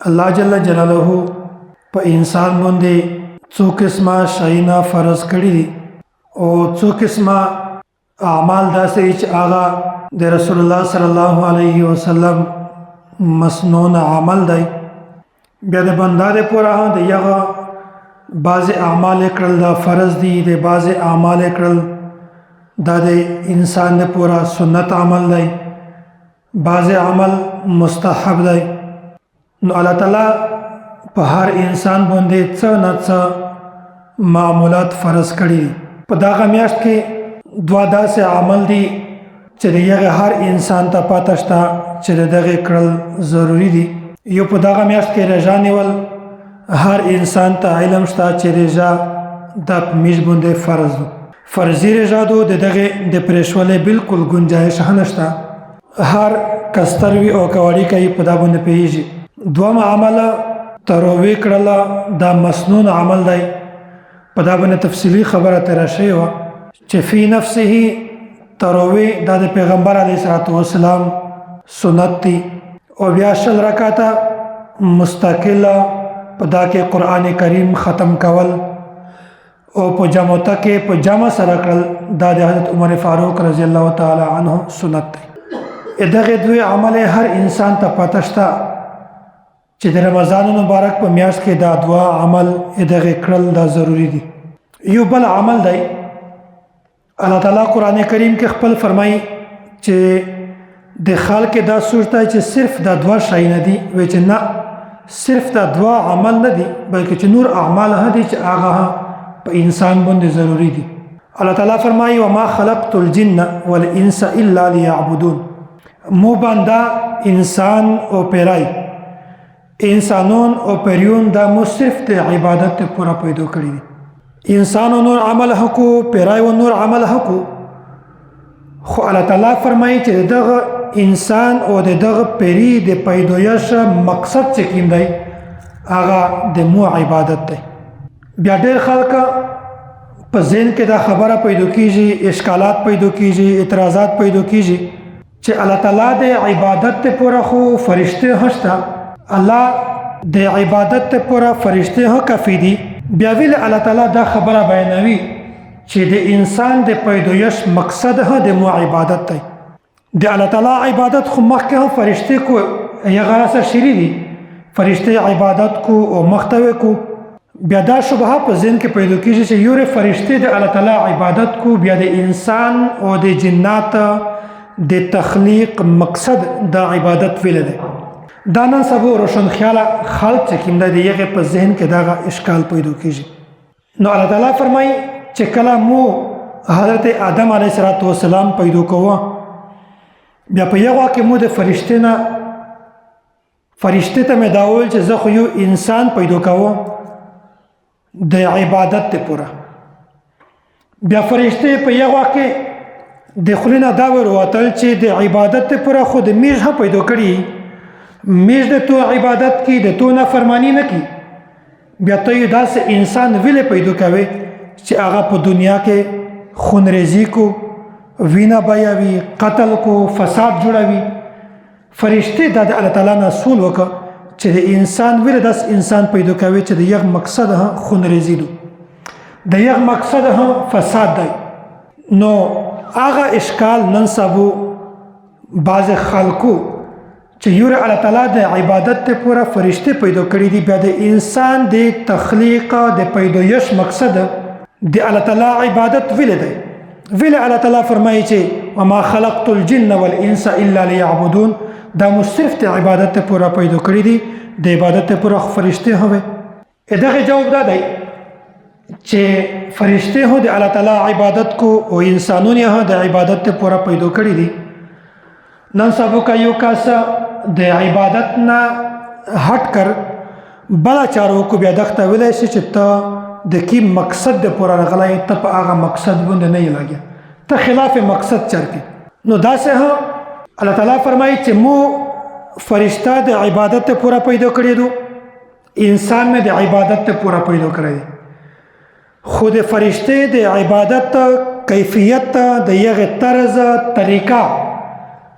الله جل جلاله په انسان باندې څو قسمه شیونه فرض کړي دي او څو قسمه اعمال داسې چې هغه د رسول الله صلی الله علیه وسلم مسنون عمل دی. بیا د بنده لپاره د یغه بعض اعمال کړل دا فرض دي، د بعض اعمال کړل دا د انسان لپاره سنت عمل دی، بعض عمل مستحب دی. نو الله تعالی په هر انسان باندې څه نه څه معمولات فرض کړي. په دغه میاشت کې دوه داسې عمل دي چې د یغه هر انسان ته پته شته چې دغه کړل ضروری دي. یو په دغه میاشت کې روژه نیول هر انسان ته علم شته چې روژه د میاشت باندې فرض ده. فرضي روژه دغه د پرېښولې بالکل گنجایش نشته، هر کستر وي او کوړی کوي په دا باندې پیږي. دوم عمل تروی کړل دا مسنون عمل دی، په دا باندې تفصیلی خبره تر شوی و چې فی نفسه تروی دا د پیغمبر علیه الصلاۃ والسلام سنت دی. او بیا شل رکعاته مستقل په دا کې قران کریم ختم کول او په جمعته کې په جمع سره کړل دا د حضرت عمر فاروق رضی الله تعالی عنہ سنت دی. دغه دوی عمل هر انسان ته پته شته چې د رمضان مبارک په میاشت کې دا دوا عمل دغه کړل دا ضروری دي. یو بل عمل دی الله تعالی قران کریم کې خپل فرمایي چې د خلق دا سوچتا چې صرف دا دوا شای نه دي، وای چې نه صرف دا دوا عمل نه دي بلکې چې نور اعمال هدي چې هغه په انسان باندې ضروری دي. الله تعالی فرمایي وما خلقت الجن والانس الا ليعبدون. مو بندا انسان او پیرای انسانون او پریون دا مو صرف د عبادت پورا پیدا کړی دي. انسان نور عمل حقو، پیرای و نور عمل حقو، خو الله تعالی فرمایي چې دغه انسان او دغه پری د پیدایش مقصد چې کوم دی هغه د مو عبادت دی. بیا ډېر خلک په ذهن کې دا خبره پیدا کیږي، اشکالات پیدا کیږي، اعتراضات پیدا کیږي چې الله تعالی د عبادت پورا خو فرشته هشته، الله د عبادت پورا فرشته هو کافی دي. بیا ویل الله تعالی دا خبره بیانوي چې د انسان د پیدایش مقصد هه د مو عبادت دی. د الله تعالی عبادت خو مخکې هم فرشته کو یا غراسه شری دي، فرشته عبادت کو او مختوي کو. بیا دا شبهه په ذهن کې پیدا کیږي چې یو فرشته د الله تعالی عبادت کو، بیا د انسان او د جنات د تخلیق مقصد د عبادت ویل دی. دا نن سبا روشن خیاله خلق چې کوم د یغه په ذهن کې دا اشکال پیدا کیږي. نو الله تعالی فرمایي چې کله مو حضرت آدم علیه السلام پیدا کوو، بیا په یغه کې مو د فرشته ته مې دا وویل چې زه خو یو انسان پیدا کوم د عبادت پورا. بیا فرشته په یغه کې د خلینه دا وروتل چې د عبادت پورا خود میږه پیدا کړی، میږ د تو عبادت کی د تو نه فرمانی نه کی. بیا ته یو داسې انسان ویلې پیدا کوي چې هغه په دنیا کې خونریزي کو، وینا بیاوي، قتل کو، فساد جوړوي. فرشته د الله تعالی نه اصول وکړه چې د انسان ویل داس انسان پیدا کوي چې د یغ مقصد خونریزي دي، د یغ مقصد فساد دی. نو هغه اشکال نن سبو بعض خلکو چې یو الله تعالی د عبادت ته پورا فرشته پیدا کړی دي، بیا د انسان د تخلیق د پیدایش مقصد د الله تعالی عبادت ویل دی. ویل الله تعالی فرمایي چې وما خلقت الجن والانس الا ليعبدون. دا مو صرف د عبادت ته پورا پیدا کړی دي، د عبادت ته پورا فرشته هوي. دغه جواب دا دی چې فرشته هو د الله تعالی عبادت کو او انسانونه هو د عبادت ته پورا پیدا کړی دي. نن سبا کا یو کاسه د عبادت نه هټ کر بلا چارو کو بیا دغه ویلای شي چې ته د کی مقصد د پورا غلای ته په هغه مقصد باندې نه لګیا، ته خلاف مقصد چرکی. نو دا سه الله تعالی فرمایي چې مو فرشتہ د عبادت ته پورا پیدا کړی دو، انسان مې د عبادت ته پورا پیدا کړی. خود فرشته د عبادت کیفیت د یغه طرز طریقہ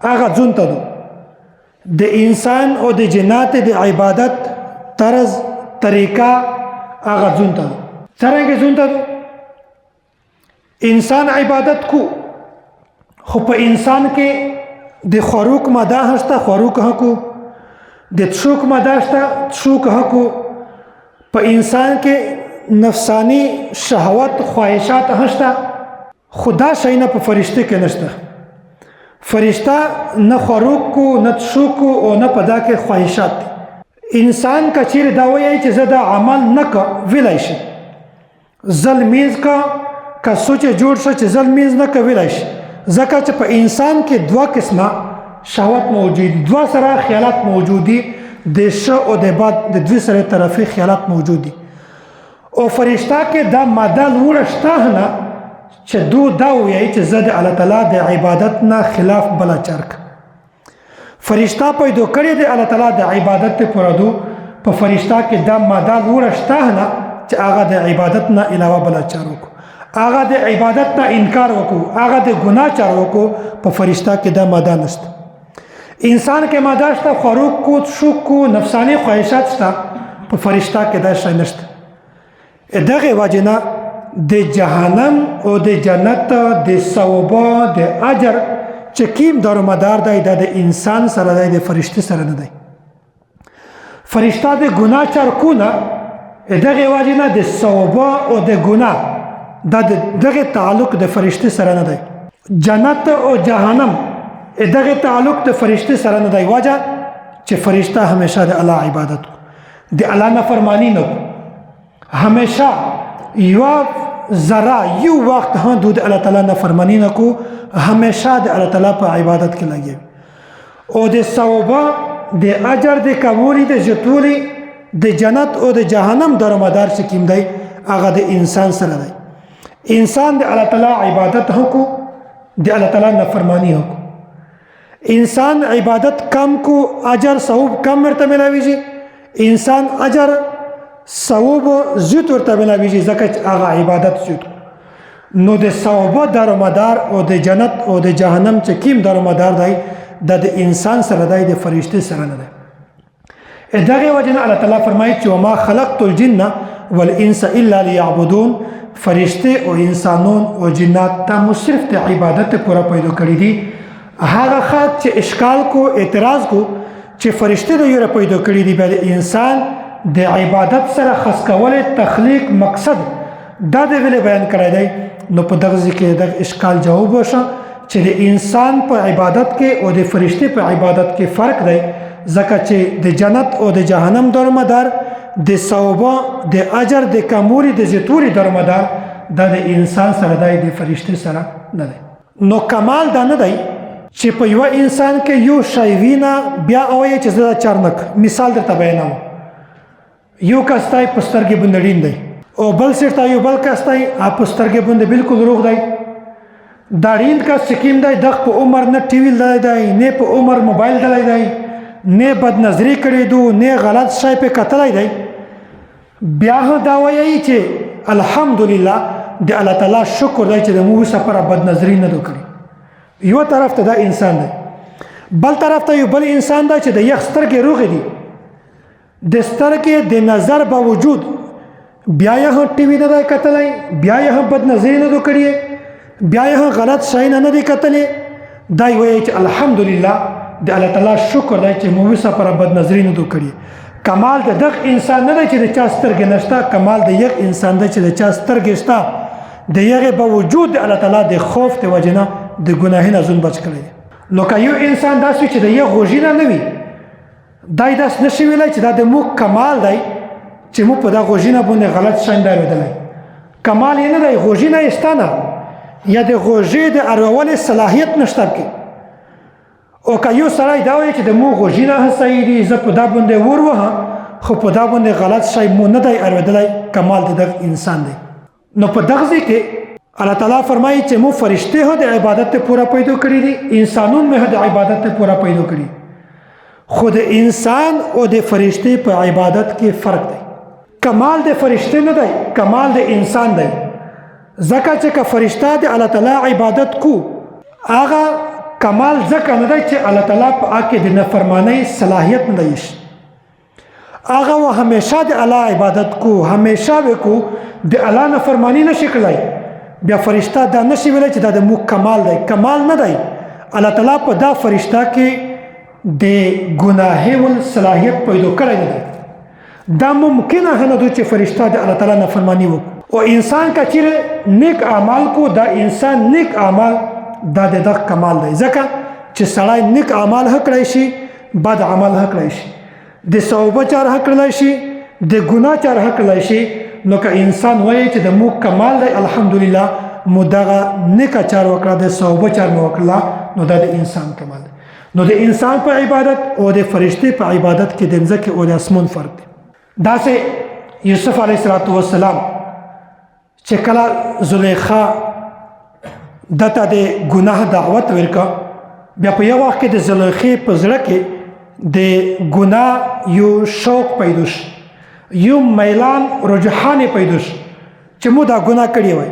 هغه ځون ته د انسان او د جنات د عبادت طرز طریقه هغه ځون ته څرنګه ځون ته انسان عبادت کو خو په انسان کې د خوراک ماده هسته خوراک حقو د تشوک ماده هسته تشوک حقو په انسان کې نفسانی شهوت خواهشات هسته خدا شي نه په فرشته کې نشته فرشتہ نه خوراک کو نه تشوک او نه پدا کې خواهشات انسان کا چیر دا وایي چې زه دا عمل نه کا ویلای شي ظلمیز کا سوچ جوړ شو چې ظلمیز نه کوي شي ځکه چې په انسان کې دوه قسمه شهوت موجود دوه سره خیالات موجودي د ش او د باد د دوه سره طرفي خیالات موجودي او فرشتہ کې دا ماده ورشته نه چې دو دا وایي چې زه د الله تعالی د عبادت نه خلاف بلا چرک فرشتہ پیدا کړی د الله تعالی د عبادت ته پردو په فرشتہ کې دا ماده ورشته نه چې هغه د عبادت نه علاوه بلا چرک هغه د عبادت نه انکار وکړو هغه د ګناه چار وکړو په فرشتہ کې دا ماده نشته انسان کې ماده شته خوراک کو شوق کو نفسانی خواهشات شته په فرشتہ کې دا شی نشته دغه وجنه د جهنم او د جنت د ثواب د اجر چې کیم دارومدار دی د انسان سره دی د فرشتي سره نه دی فرشتہ د ګناه چار کو نه دغه وجنه د ثواب او د ګناه دغه تعلق د فرشتي سره نه دی جنت او جهنم دغه تعلق د فرشتي سره نه دی وجه چې فرشتہ همیشه د الله عبادت د الله نافرمانی نه همیشه یو ذره یو وخت هم د الله تعالی نافرمانی نه کو همیشه د الله تعالی په عبادت کې لګي او د ثواب د اجر د قبول د جتولي د جنت او د جهنم درمدار چې کیم دی هغه د انسان سره دی انسان د الله تعالی عبادت حکو د الله تعالی نافرمانی حکو انسان عبادت کم کو اجر ثواب کم ورته ملاويږي انسان اجر ثواب زیات ورته ملاويږي ځکه چې هغه عبادت زیات نو د ثواب دارمدار او د جنت او د جهنم چې کیم دارمدار دی د انسان سره دی د فرشتي سره نه دی دغه وجنه الله تعالی فرمایي چې وما خلقت الجن والانس الا ليعبدون فرشتے او انسانون او جنات ته صرف د عبادت پورا پیدا کړی دي هغه خاط چې اشکال کو اعتراض کو چې فرشتے د یو پیدا کړی دي بل انسان د عبادت سره خاص کول تخلیق مقصد دا د ویل بیان کړی دی نو په دغه کې د اشکال جواب وشه چې د انسان په عبادت کې او د فرشتے په عبادت کې فرق دی ځکه چې د جنت او د جهنم درمدار د ثواب د اجر د کموري د زیاتوري درمدار د انسان سره دی د فرشتي سره نه دی نو کمال دا نه دی چې په یو انسان کې یو شی وینا بیا اوې چې زړه چارنک مثال درته بیانوم یو کستای پسترګې بندړین دی او بل سرته یو بل کستای پسترګې بند بالکل روغ دی دا ریند کا سکیم دی دغه په عمر نه ټي وی دی نه په عمر موبایل دی نه بد نظری کړی دو نه غلط شی په کتلای دی بیا دا وایي چې الحمدلله د الله تعالی شکر دی چې د مو سفر بد نظری نه وکړي یو طرف ته دا انسان دی بل طرف ته یو بل انسان دی چې د یخ سترګې روغ دي د سترګې د نظر باوجود بیا یې ټي وی نه کتلای بیا یې بد نظری نه وکړي بیا یې غلط شی نه دی کتلې دا وایي چې الحمدلله د الله تعالی شکر دی چې مو سفر بد نظری نه وکړي کمال د دغه انسان نه دی چې د چا سترګې نشته کمال د یو انسان دی چې د چا سترګې شته د یغه باوجود د الله تعالی د خوف ته وجنه د ګناهونو ځون بچ کړی نو که یو انسان داسې چې د یو غوژینه نه وي دای داس نشي ویلای چې دا د مو کمال دی چې مو په دا غوژینه باندې غلط شاندار ودلای کمال یې نه دی غوژینه استانه یا د غوژې د اړول صلاحیت نشته کې او که یو سړی دا وایي چې د مو غوژینه صحیح دي زه په دا باندې وروه خو په دا باندې غلط شی مو نه دی اړودلای کمال د دغه انسان دی نو په دغه کې الله تعالی فرمایي چې مو فرشته هو د عبادت ته پورا پیدا کړی دي انسانون مه د عبادت ته پورا پیدا کړی خود انسان او د فرشته په عبادت کې فرق دی کمال د فرشته نه دی کمال د انسان دی ځکه چې فرشته د الله تعالی عبادت کو هغه کمال ځکه نه دی چې الله تعالی په کې د نافرمانی صلاحیت نه دی هغه و همیشه د الله عبادت کو، همیشه به کو، د الله نافرمانی نشي کړلی، بیا فرشته دا نشي ویلی چې دا د موږ کمال دی. کمال نه دی. الله تعالی په دا فرشته کې د ګناه ول صلاحیت پیدا کړی نه دی. دا ممکنه نه ده چې فرشته د الله تعالی نافرمانی وکړي. او انسان که چیرې نیک اعمال کو، دا انسان نیک اعمال دا د دغه کمال دی. ځکه چې سړی نیک اعمال هم کړی شي، بد عمل هم کړی شي، د صوبه چار هم کړلی شي، د ګناه چار هم کړلی شي. نو که انسان وایي چې د موږ کمال دی، الحمدلله مو دغه نیکه چار وکړه، د صوبه چار مو وکړله، نو دا د انسان کمال دی. نو د انسان په عبادت او د فرشتې په عبادت کې د ځمکې او د اسمان فرق دی. داسې یوسف علیه السلام چې کله زلیخا دته د ګناه دعوت ورکړه، بیا په یو وخت کې د زلیخې په زړه کې د ګناه یو شوق پیدا شو، یو میلان رجحان پیدا شو چې مو دا ګناه کړې وای.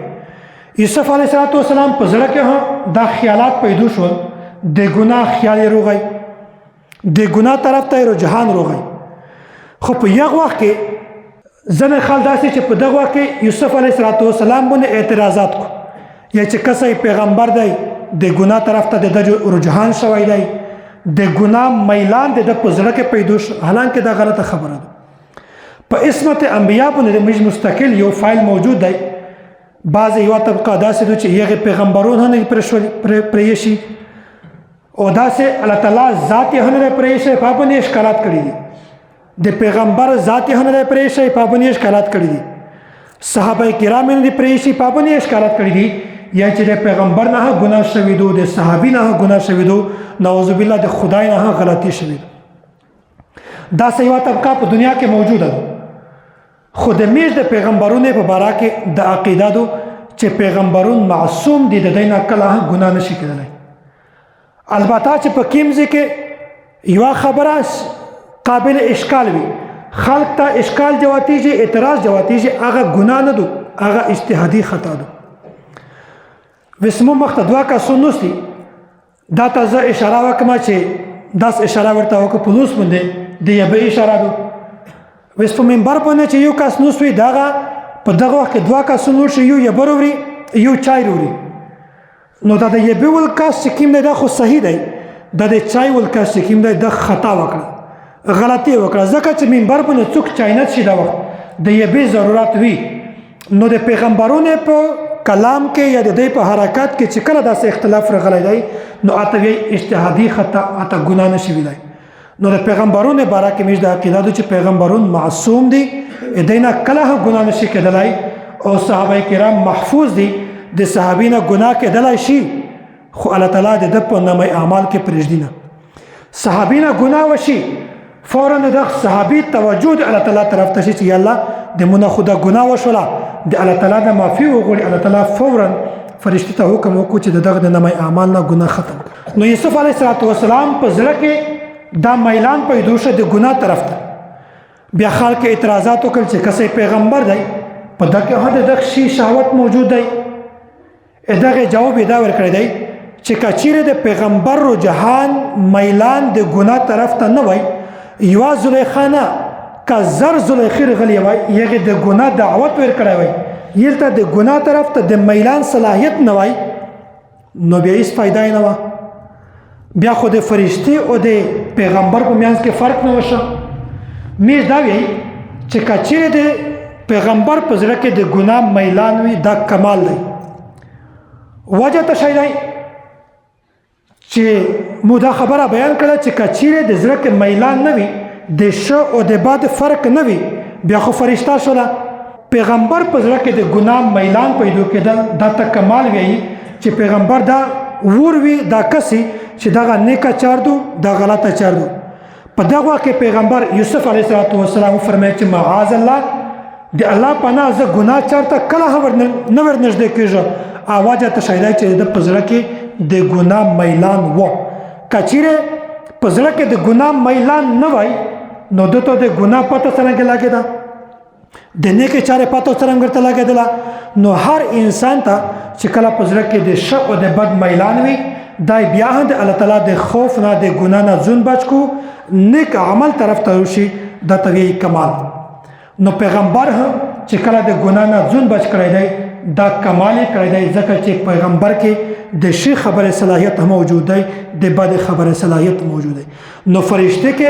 یوسف علیه السلام په زړه کې هم دا خیالات پیدا شول، د ګناه خیال یې روغی، د ګناه طرف ته رجحان روغی. خو په یو وخت کې ځینې خلک داسې چې په دغه وخت کې یوسف علیه السلام باندې اعتراضات کو، یا چې کسی پیغمبر دی د ګناه طرف ته د رجحان شوی دی، د ګناه میلان د په زړه کې پیدا شو، حالانکه دا غلطه خبره ده. په عصمت انبیا باندې موږ مستقل یو فایل موجود دی. بعضې یوه طبقه داسې ده چې هغې پیغمبرون هم نه پرې شي، او داسې الله تعالی ذات یې هم نه پرې شي، په باندې اشکالات کړي دي. د پیغمبر ذات یې هم نه پرې شي، په باندې اشکالات کړي دي. صحابه کرام یې نه پرې شي، په باندې اشکالات کړي دي. یا چې د پیغمبر نه ګناه شوي دو، د صحابي نه ګناه شوي دو، نعوذ بالله د خدای نه غلطي شوي دو. داسې یوه طبقه په دنیا کې موجوده ده. خو د میش د پیغمبرونو په باره کې د عقیده دو چې پیغمبرون معصوم دي، د دوی نه کله هم ګناه نشي کېدلی. البته چې په کوم ځای کې یوه خبره قابل اشکال وي، خلق ته اشکال جواتیږي، اعتراض جواتیږي، هغه ګناه نه دو، هغه اجتهادي خطا دو. وسمو مخته دوه کسان نوستي، دا ته زه اشاره وکړم چې داس اشاره ورته وکړه په لوس باندې د یبه اشاره دو. وس په منبر باندې چې یو کس نوست وي، دغه په دغه وخت کې دوه کسان نور شي، یو یبه وروړي یو چای وروړي. نو دا د یبه ول کس چې کوم دی دا خو صحیح دی، دا د چای ول کس چې کوم دی دا خطا وکړه، غلطي وکړه. ځکه چې منبر باندې څوک چای نه شي دا وخت د یبه ضرورت وي. نو د پیغمبرونو په کلام کې یا د دې په حرکات کې چې کله داسې اختلاف راغلی دی، نو اته وی اجتهادي خطا، اته ګناه نشي ویلی. نو د پیغمبرونو باره کې موږ د عقیده ده چې پیغمبرون معصوم دي، دوی نه کله هم ګناه نشي کېدلی. او صحابه کرام محفوظ دي، د صحابي نه ګناه کېدلی شي، خو الله تعالی د ده په نامه اعمال کې پرېږدي نه. صحابي نه ګناه وشي، فورا د دغه صحابي توجه د الله تعالی طرف ته شي چې یا الله د مونږ خو دا ګناه وشوله، د الله تعالی نه معافي وغواړي. الله تعالی فورا فرشتې ته حکم وکړو چې د دغه د نامه اعمال نه ګناه ختم کړي. نو یوسف علیه السلام په زړه کې دا میلان پیدا شو د ګناه طرف ته. بیا خلک اعتراضات وکړل چې کسی پیغمبر دی، په دغه هم د دغه شي شهوت موجود دی. دغه جواب یې دا ورکړی دی چې که چیرې د پیغمبر رجحان میلان د ګناه طرف ته نه وای، یوه زلیخا نه که زر زلیخې راغلی وای، هغې د ګناه دعوت ورکړی وای، یلته د ګناه طرف ته د میلان صلاحیت نه وای، نو بیا هېڅ فایده یې نه وه. بیا خو د فرشتې او د پیغمبر په منځ کې فرق نه وشه. موږ دا وایي چې که چیرې د پیغمبر په زړه کې د ګناه میلان وي، دا کمال دی. وجه ته شی دی چې مو دا خبره بیان کړه چې که چیرې د زړه کې میلان نه وي، د ښه او د بد فرق نه وي، بیا خو فرشته شوله. پیغمبر په زړه کې د ګناه میلان پیدا کېدل، دا ته کمال وایي چې پیغمبر دا ور وي، دا کسي چې دغه نیکه چار دو، دا غلطه چار دو. په دغه وخت کې پیغمبر یوسف علیه السلام وفرمایل چې معاذ الله، د الله پناه، زه ګناه چار ته کله هم نه ورنږدې کېږم. وجه ته شی دی چې د په زړه کې د ګناه میلان و. که چیرې په زړه کې د ګناه میلان نه وای، نو ده ته د ګناه پته څرنګه لګېده، د نیکې چارې پته څرنګه ورته لګېدله. نو هر انسان ته چې کله په زړه کې د ښه او د بد میلان وي، دا بیا هم د الله تعالی د خوف نه، د ګناه نه ځون بچ کو، نیک عمل طرف ته وشي، دا ته وایي کمال. نو پیغمبر هم چې کله د ګناه نه ځون بچ کړی دی دا کمال یې کړی دی، ځکه چې پیغمبر کې د ښې خبرې صلاحیت موجود دی، د بدې خبرې صلاحیت موجود دی. نو فرشته کې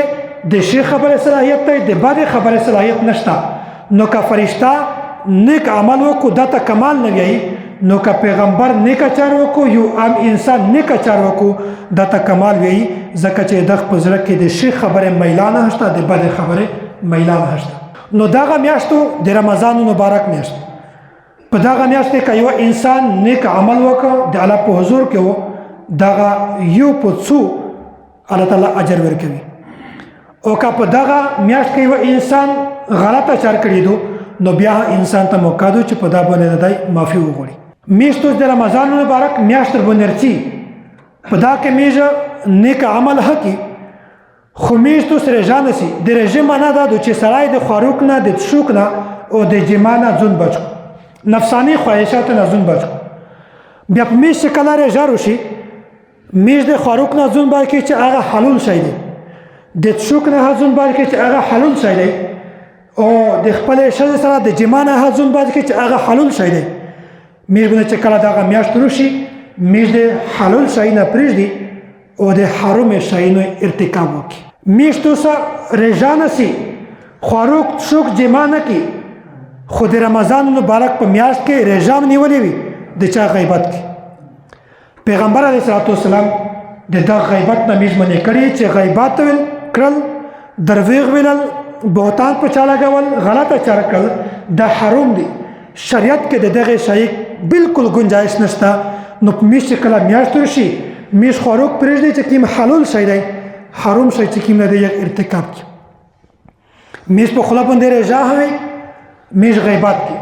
د ښې خبرې صلاحیت دی، د بدې خبرې صلاحیت نشته. نو که فرشته نیک عمل وکړو دا ته کمال نه وایي، نو که پیغمبر نیک چار وکړو یو عام انسان نیک چار وکړو دا ته کمال وایي، ځکه چې د په زړه کې د ښې خبرې میلان هشته، د بدې خبرې میلان هشته. نو دغه میاشتو د رمضان مبارک میاشت، په دغه میاشت کې یو انسان نیک عمل وکړ د الله په حضور کې و، دغه یو په څو الله تعالی اجر ورکوي. او که په دغه میاشت کې یو انسان غلطه چار کړی دو نو بیا انسان ته موقع دو چې په دا باندې دای معافي وغواړي. میاشتو د رمضان مبارک میاشت باندې رچی په دا کې میجه نیک عمل حقي خو میشتو سره ځان سي د رژیم نه دا چې سړی د خاروق نه د شوک نه او د جما نه ځون بچو، نفسانی خواهشات نه ځون بچو. بیا په میش کله رژارو شي میش د خاروق نه ځون باندې چې هغه حلول شي دی، د شوک نه ځون باندې چې هغه حلول شي دی، او د خپل شذ سره د جما نه ځون باندې چې هغه حلول شي دی. میش باندې چې کله دا میاشت روشي میش د حلول شي نه پریږدي او د حرام شیانو ارتکاب وکړي. میشتو سره رژانه سي خاروق شوک جما نه کی، خو د رمضان مبارک په میاشت کې رژام نیولې وي د چا غیبت کې. پیغمبر علیه الصلاۃ والسلام د دغه غیبت نه میش منې کړی چې غیبت ویل کړل، درویغ ویل، بهتان په چا لګول، غلطه چاره کړل دا حرام دي. شریعت کې د دغه شی بالکل گنجائش نشته. نو په میش کله میاشت راشي میش خاروق پرېږدي چې کوم حلال شی دی، حرام شی چې کوم نه دی ارتکاب کی. میش په خلا باندې رجا هوي میش غیبت کی،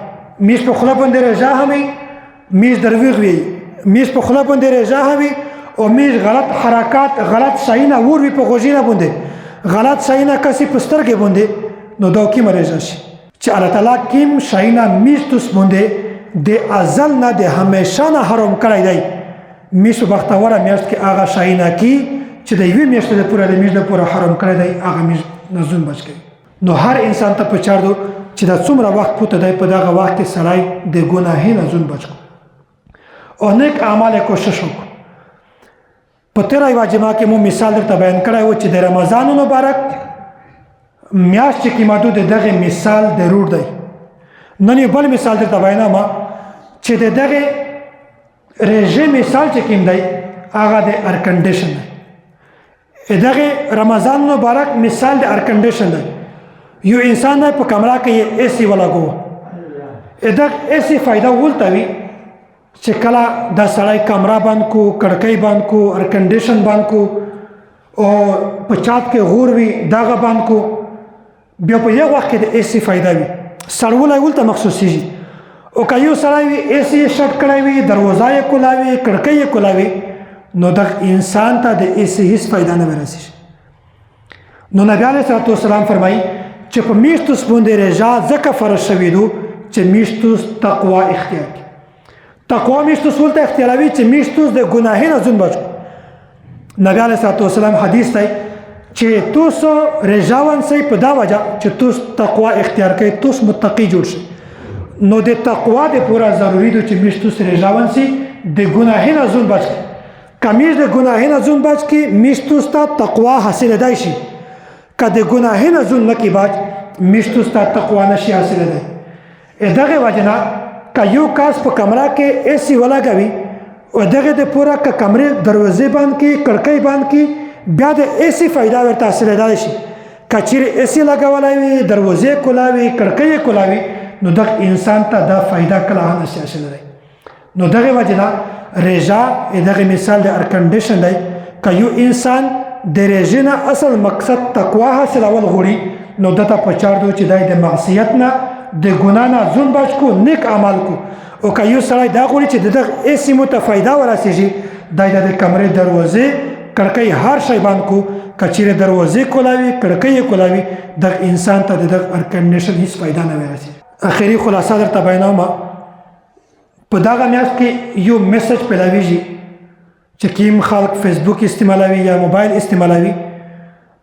میش په خلا باندې رجا هوي میش درویغ وي، میش په خلا باندې رجا هوي او میش غلط حرکات غلط شیونه ور وي په غوږینه باندې، غلط شیونه کسي په سترګې باندې، نو دا کوم رجا شي چې الله تعالی کوم شیونه میش توس باندې د ازل نه د همیشه نه حرام کړی دی. میش په بختوره میاشت کې هغه شیونه کی چې د یوې میاشتې لپاره د میش لپاره حرام کړی دی هغه میش نه ځون بچ کوي. نو هر انسان ته پچار دو چې دا څومره وخت پوته دی په دغه وخت کې سړی د ګناهي نه ځون بچ کو او نیک اعمال کوشش وکړو. په تیره یوه جمعه کې مو مثال درته بیان کړی و چې د رمضان مبارک میاشت چې قیمتو د دغه مثال ضرور دی. نن یو بل مثال درته بیانوم چې د دغه رژیم مثال چې کوم دی هغه د ایر کنډیشن دی. دغه رمضان مبارک مثال د ایر کنډیشن دی. یو انسان دی په کمره کې اے سی ولګو، دغه اے سی فایده ولته وي چې کله دا سړی کمره بند کو، کړکۍ بند کو، ایر کنډیشن بند کو او په چات کې غور وي دغه بند کو، بیا په یو وخت کې د اے سی فایده وي سړولی ولته مخصوصیږي. او که یو سړی وي اے سی شټ کړی وي، دروازه یې کولاوي، کړکۍ یې کولاوي، نو دغه انسان ته د اے سی هیڅ فایده نه ورسیږي. نو نبی علیه الصلاۃ والسلام فرمایي چې په میاشتو باندې رجا ځکه فرض شوي دو چې میاشتو تقوا اختیار کړي. تقوا میاشتو ولته اختیاروي چې میاشتو د ګناهي نه ځون بچ. نبی علیه الصلاۃ والسلام حدیث دی چې تاسو رجا ونسئ په دا وجه چې تاسو تقوا اختیار کړئ، تاسو متقي جوړ شئ. نو د تقوا د پورا ضروري دی چې میاشتو سره رجا ونسئ د ګناهي نه ځون بچ. کمیش د ګناهي نه ځون بچ کې میاشتو ستا تقوا حاصل دی شي، که د ګناهي نه ځون نه کې بچ میاشتو ستا تقوا نشي حاصل دی. دغه وجه نه که یو کس په کمره کې اے سی ولګوي او دغه د پورا که کمرې دروازې بند کړي، کړکۍ بند کړي، بیا د اے سی فایده ورته حاصلېدای شي. که چیرې اے سی لګولی وي، دروازې کولاوي، کړکۍ کولاوي، نو دغه انسان ته دا فایده کله هم نشي حاصلېدای. نو دغه وجه نه رجا دغه مثال د ایر کنډیشن دی. که یو انسان د رژې نه اصل مقصد تقوا حاصلول غواړي نو دته پچار دو چې دی د معصیت نه د ګناه نه ځون بچ کو، نیک عمل کو. او که یو سړی دا غواړي چې دغه اے سی مو ته فایده ورسیږي دی د کمرې دروازې کړکۍ هر شی بند کو. که چیرې دروازې کولاوي، کړکۍ کولاوي، دغه انسان ته د دغه ایر کنډیشن هیڅ فایده نه ورسیږي. اخري خلاصه درته بیانوم په دغه میاشت کې یو میسج پیلاویږي چې کوم خلک فیسبوک استعمالوي یا موبایل استعمالوي،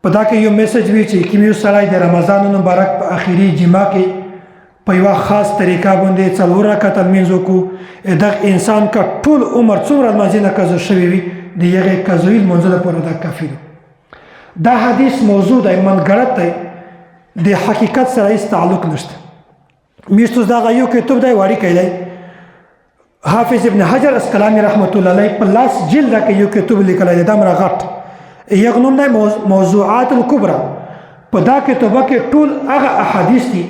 په دا کې یو میسج وی چې کوم یو سړی د رمضان مبارک په اخیری جمعه کې په یو خاص طریقه باندې 4 رکعات لمونځ وکړو دغه انسان کا ټول عمر څومره لمانځي نه قضا شوی وي د یغه قضایي لمونځ لپاره دا کافي دی. دا حدیث موضوع دی منګړت دی د حقیقت سره هیڅ تعلق نشته. میشتو دا یو کتاب دی وړي کړي حافظ ابن حجر اسقلانی رحمت الله علیه په لاس جلد کې یو کتاب لیکلی دی دا مره غټ یو نوم دی موضوعات الکبرى. په دا کتابه کې ټول هغه احادیث دي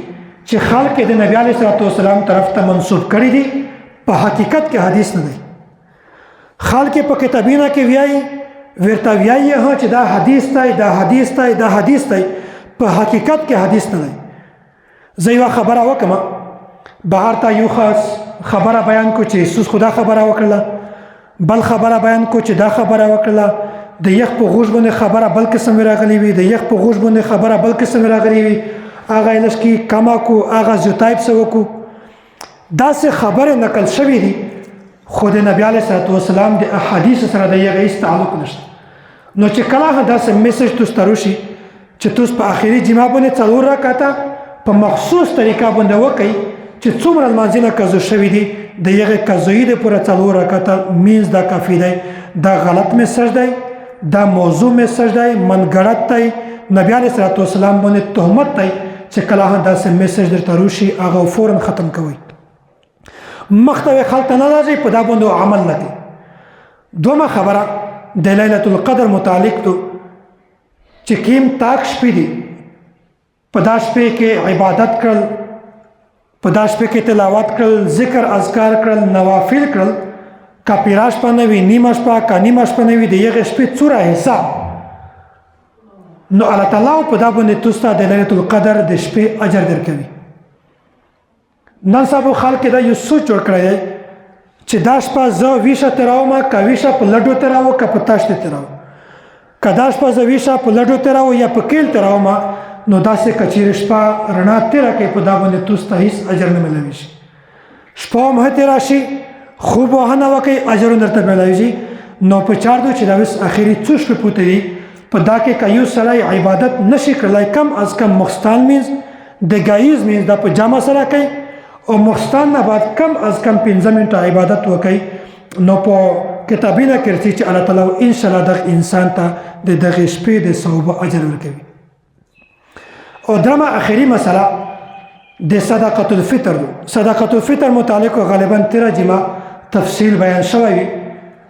چې خلق د نبی علیه الصلوۃ والسلام طرف ته منسوب کړي دي په حقیقت کې حدیث نه دی. خلق په کتابینه کې ویایي ورته ویایي چې دا حدیث دی دا حدیث دی دا حدیث دی په حقیقت کې حدیث نه دی. زه یو خبره وکم بهر ته یو خاص خبره بیان کو چې سوس خدا خبره وکړه بل خبره بیان کو چې دا خبره وکړه د یخ په غوږ باندې خبره بل قسم راغلی وي د یخ په غوږ باندې خبره بل قسم راغلی وي هغه لشکي کما کو هغه زوتایب سو کو دا څه خبره نقل شوی دي خود نبی علیه الصلوۃ والسلام د احادیث سره د یغه هیڅ تعلق نشته. نو چې کله دا څه میسج تو ستروشي چې توس په اخیری جمعه باندې 4 رکعات په مخصوص طریقه باندې وکړي چې څومره لمانځنه قضا شوی دي د یغه قضایي د پوره 4 رکعات مینز دا کافی دی. دا غلط میسج دی دا موضوع میسج دی منګړت دی نبی علیه الصلوۃ والسلام باندې تهمت دی چې کله دا څه میسج درته روشي هغه فورا ختم کوي مخته خلک نه راځي په دا باندې عمل نه کوي. دومره خبره د ليله القدر متعلق ته چې کیم تاک شپې دي په دا شپې کې عبادت کړل په دا شپې کې تلاوت کړل ذکر اذکار کړل نوافل کړل کا پیراش پنوي نیمه شپه کا نیمه شپه نوي د یغه شپې څوره حساب نو الله تعالی په دا باندې توستا د ليله القدر د شپې اجر درکوي. نن سبا خلک دا یو سوچ جوړ کړی چې دا شپه زه ویشه تراوم کا ویشه په لډو تراو کا په تاشت تراو کا دا شپه زه ویشه په لډو تراو یا په کیل تراوم نو داسې کچیر شپه رڼا تیرا کې په دا باندې توستا هیڅ اجر نه ملوي شي. شپه مه تیرا شي خوب وهنه وکي اجر درته ملوي نو په چار دو چې دا وس اخیری څو شپه پوتې په دا کې کایو سړی عبادت نشي کړلای کم از کم مخستان مینز د غایز مینز د پجامه سره کوي او مخستان نه بعد کم از کم 15 منټه عبادت وکي نو په کتابینه کې چې الله تعالی ان شاء الله د انسان ته د دغه شپې د ثواب اجر ورکوي. او درمه اخیری مسله د صدقه الفطر متعلق غالبا 13 جمعه تفصیل بیان شوی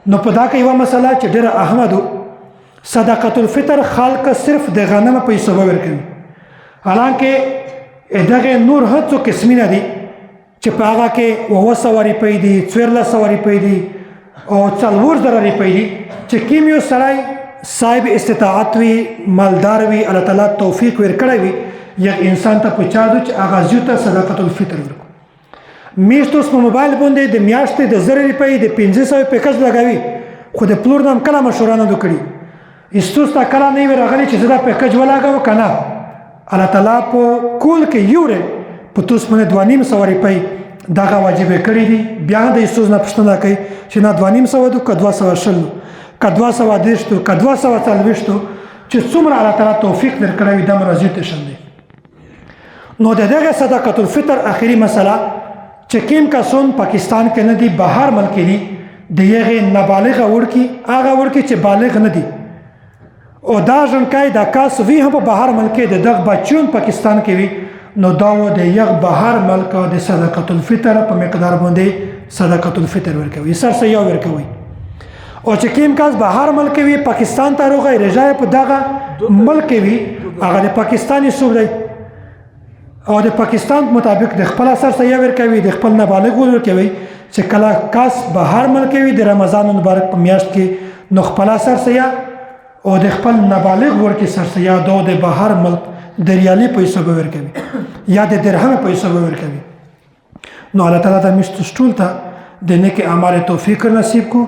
نو په دا کې یو مسله چې ډیره اهمه صدقه الفطر خلق صرف د غنم پیسې ورکوي حالانکه دغه نور هڅو قسمونه دي چې په هغه کې 200 روپۍ دي 1400 روپۍ دي او 4000 روپۍ دي چې کیمیو سړی صاحب استطاعت وي مالدار وي الله تعالی توفیق ورکړي وي یا انسان ته پچادو چې هغه زیاته صدقه الفطر ورکړي. میشتو په موبایل باندې د میاشتې د 1000 روپۍ د 1500 پیکج لګوي خو د پلور نام کله مشوره نه وکړي استوس تا کله نه ورغلی چې زدا پیکج ولاګو کنه الله تعالی په کول کې یوره په توس باندې 2.5 روپۍ دغه واجب کړی دي بیا د استوس نه پښتنه کوي چې نه 2.5 دو کدوا 200 کدوا 210 کدوا 240 چې څومره الله تعالی توفیق درکړي د مرزي ته شندي. نو دغه صدقه الفطر اخیری مسله چې کیم کسون پاکستان کې نه دي بهر ملک دي دغه نابالغ ورکی هغه ورکی چې بالغ نه دي او دا ژوندکای دا کاس وی هم په بهر ملک د دغه بچون پاکستان کې وي نو دا و د یغ بهر ملک د صدقه الفطر په مقدار باندې صدقه الفطر ورکوي سر یو ورکوي او چې کیم کاس بهر ملک وي پاکستان ته روغه رجای په دغه ملک وي هغه د پاکستاني صوبې او د پاکستان مطابق د خپل سر یو ورکوي د خپل نابالغ ورکوي چې کله کاس بهر ملک وي د رمضان مبارک په میاشت کې نو خپل سر او د خپل نابالغ ورکی سرسیا دو د بهر ملک د ریالي پیسې به ورکوي یا د درهم پیسې به ورکوي. نو الله تعالی د مشت ټول ته د نیک اعمال توفیق نصیب کو.